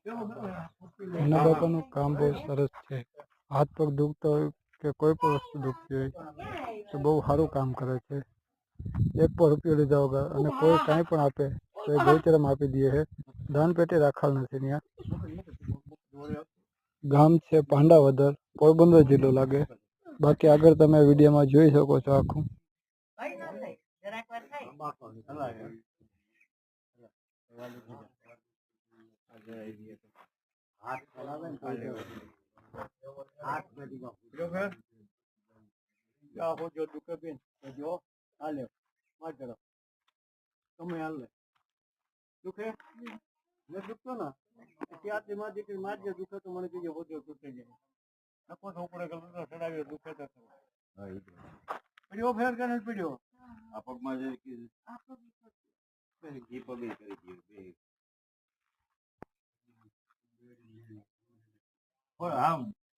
નાના બાપાનું કામ બહુ સરસ છે. હાથ પગ દુખતો હોય કે કોઈ પણ વસ્તુ દુખતી હોય તો બહુ સારું કામ કરે છે. એક પણ રૂપિયો લીધા વગર અને કોઈ કાંઈ પણ આપે તો એ ગૌચરમાં આપી દે છે. દાન પેટે રાખેલ નથી ત્યાં. ગામ છે પાંડાવદર, પોરબંદર જિલ્લો લાગે. બાકી આગળ તમે વિડીયોમાં જોઈ શકો છો આખું.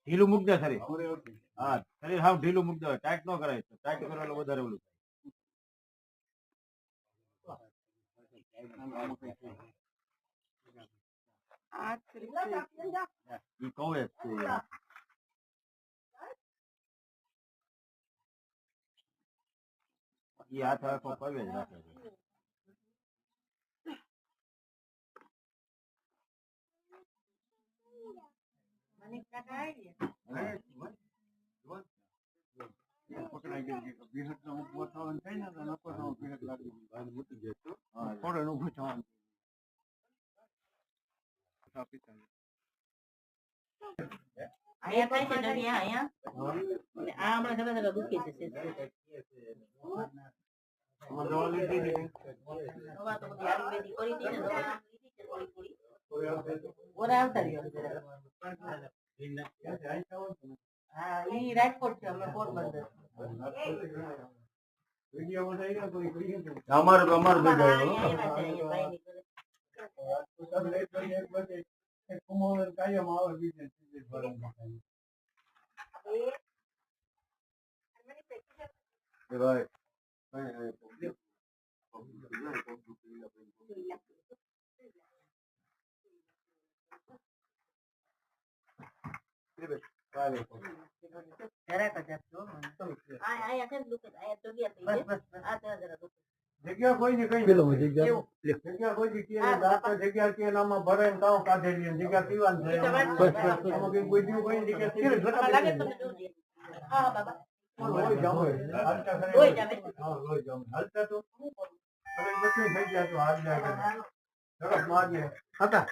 ઢીલું મૂક દે શરીર. હા, શરીર હાવ ઢીલું મૂક દે, ટાઈટ ન કરાય. ટાઈટ કરેલો વધારે ઓલું ઈ કહું જ છું યાર. ઈ હાથ આખો પગે જ રાખે છે. અહીંયા થાય છે જગ્યા અહીંયા અને આ હમણાં જરા જરા દુખી જશે હવા તો બધી આયુર્વેદિક કરી હતી ને દવા લીધી છે થોડી ઓરા આવતા રહ્યો હા ઈ રાજકોટ છે અમે પોરબંદર અમારું જરાક જ આપજો આયા છે દુખે આયા જગ્યા થઈ આ જરા દુખે જગ્યા કોઈ ની કઈ જગ્યા કોઈ દી જગ્યા કે નામાં ભરે ને તાવ કાઢેલી જગ્યા પીવાનું છે આમાં કઈ કોઈ દીવું કોઈ જગ્યા લાગે તમને જોજે હા બાબા લોહી જામે હાલતા તો હવે બધું થઈ ગયા તો હાથ જાય ઝડપ મારીએ હતા